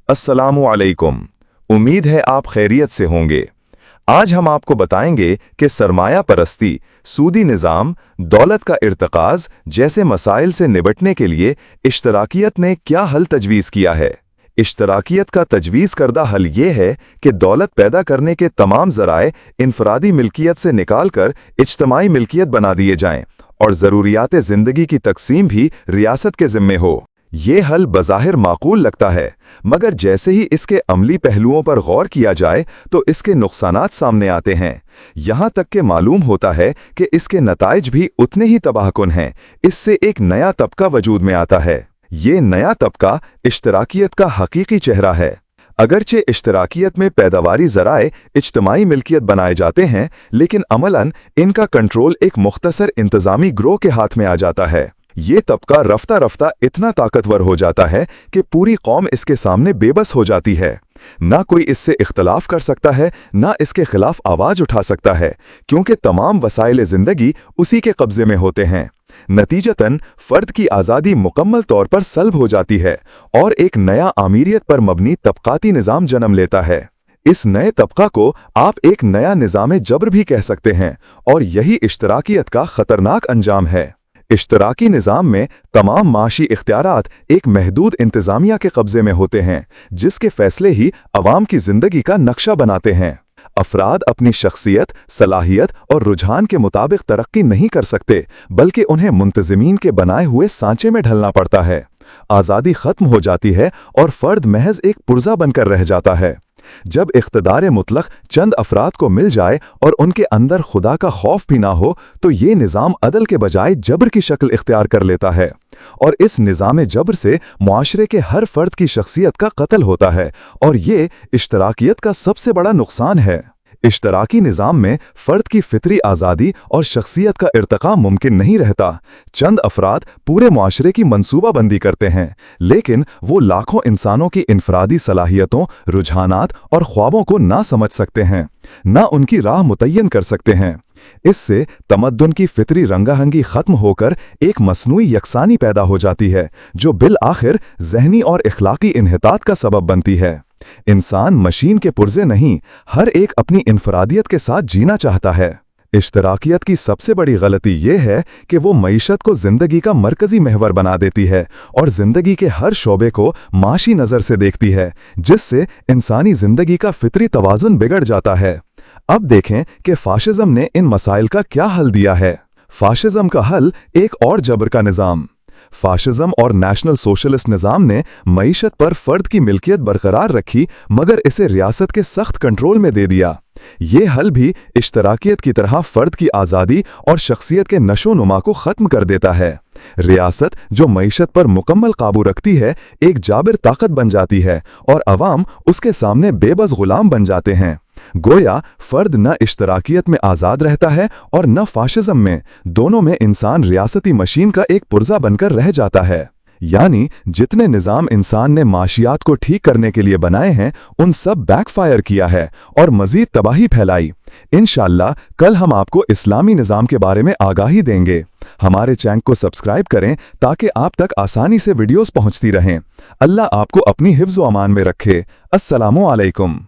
अस्सलामु अलैकुम। उम्मीद है आप खैरियत से होंगे। आज हम आपको बताएंगे कि सरमाया परस्ती, सूदी निज़ाम, दौलत का इर्तिकाज़ जैसे मसाइल से निपटने के लिए इश्तराकियत ने क्या हल तजवीज़ किया है। इश्तराकियत का तजवीज़ करदा हल ये है कि दौलत पैदा करने के तमाम ज़राए इनफरादी मिल्कियत से निकाल कर इज्तमाई मिल्कियत बना दिए जाएं और ज़रूरियात ज़िंदगी की तकसीम भी रियासत के ज़िम्मे हो। ये हल बज़ाहिर माकूल लगता है, मगर जैसे ही इसके अमली पहलुओं पर गौर किया जाए तो इसके नुकसानात सामने आते हैं। यहाँ तक कि मालूम होता है कि इसके नताइज भी उतने ही तबाहकुन हैं। इससे एक नया तबका वजूद में आता है। ये नया तबका इश्तराकियत का हकीकी चेहरा है। अगरचे इश्तराकियत में पैदावारी ज़राए इज्तमाई मिल्कियत बनाए जाते हैं, लेकिन अमलन इनका कंट्रोल एक मुख्तसर इंतज़ामी ग्रोह के हाथ में आ जाता है। ये तबका रफ्ता रफ्ता इतना ताकतवर हो जाता है कि पूरी कौम इसके सामने बेबस हो जाती है। ना कोई इससे इख्तलाफ कर सकता है, ना इसके खिलाफ आवाज़ उठा सकता है, क्योंकि तमाम वसाइल ज़िंदगी उसी के कब्ज़े में होते हैं। नतीजतन फ़र्द की आज़ादी मुकम्मल तौर पर सल्ब हो जाती है और एक नया आमीरियत पर मबनी तबक़ाती निज़ाम जन्म लेता है। इस नए तबका को आप एक नया निज़ाम जबर भी कह सकते हैं, और यही इश्तराकियत का ख़तरनाक अंजाम है। इश्तराकी निज़ाम में तमाम माशी इख्तियारात एक महदूद इंतज़ामिया के कब्ज़े में होते हैं, जिसके फ़ैसले ही अवाम की ज़िंदगी का नक्शा बनाते हैं। अफराद अपनी शख्सियत, सलाहियत और रुझान के मुताबिक तरक्की नहीं कर सकते, बल्कि उन्हें मुंतज़मीन के बनाए हुए सांचे में ढलना पड़ता है। आज़ादी ख़त्म हो जाती है और फ़र्द महज एक पुर्जा बनकर रह जाता है। जब इख्तिदार मुतलक चंद अफराद को मिल जाए और उनके अंदर खुदा का खौफ भी ना हो, तो ये निज़ाम अदल के बजाय जबर की शक्ल इख्तियार कर लेता है, और इस निज़ाम जबर से मुआशरे के हर फर्द की शख्सियत का कत्ल होता है, और ये इश्तराकियत का सबसे बड़ा नुकसान है। इश्तराकी निज़ाम में फ़र्द की फितरी आज़ादी और शख्सियत का इर्तिका मुमकिन नहीं रहता। चंद अफराद पूरे मुआशरे की मनसूबाबंदी करते हैं, लेकिन वो लाखों इंसानों की इनफरादी सलाहियतों, रुझानात और ख्वाबों को ना समझ सकते हैं, ना उनकी राह मुतय्यन कर सकते हैं। इससे तमद्दुन की फितरी रंगाहंगी ख़त्म होकर एक मसनूई यकसानी पैदा हो जाती है, जो बिल आखिर ज़हनी और इखलाकी इन्हितात का सबब बनती है। इंसान मशीन के पुर्जे नहीं, हर एक अपनी इनफरादियत के साथ जीना चाहता है। इश्तराकियत की सबसे बड़ी गलती यह है कि वो मईशत को जिंदगी का मरकजी महवर बना देती है और जिंदगी के हर शोबे को माशी नज़र से देखती है, जिससे इंसानी जिंदगी का फितरी तवाज़ुन बिगड़ जाता है। अब देखें कि फाशिज्म ने इन मसाइल का क्या हल दिया है। फाशिज्म का हल एक और जबर का निज़ाम। फाशिज्म और नेशनल सोशलिस्ट निज़ाम ने मईशत पर फ़र्द की मिल्कियत बरकरार रखी, मगर इसे रियासत के सख्त कंट्रोल में दे दिया। ये हल भी इश्तराकियत की तरह फ़र्द की आज़ादी और शख्सियत के नशोनुमा को ख़त्म कर देता है। रियासत जो मईशत पर मुकम्मल काबू रखती है, एक जाबिर ताकत बन जाती है और अवाम उसके सामने बेबस गुलाम बन जाते हैं। गोया फ़र्द न इश्तराकियत में आज़ाद रहता है और न फाशिज्म में। दोनों में इंसान रियासती मशीन का एक पुर्जा बनकर रह जाता है। यानी जितने निज़ाम इंसान ने माशियात को ठीक करने के लिए बनाए हैं, उन सब बैकफायर किया है और मज़ीद तबाही फैलाई। इंशाअल्लाह कल हम आपको इस्लामी निज़ाम के बारे में आगाही देंगे। हमारे चैनल को सब्सक्राइब करें ताकि आप तक आसानी से वीडियोस पहुंचती रहें। अल्लाह आपको अपनी हिफ्ज़ व अमान में रखे। अस्सलामु अलैकुम।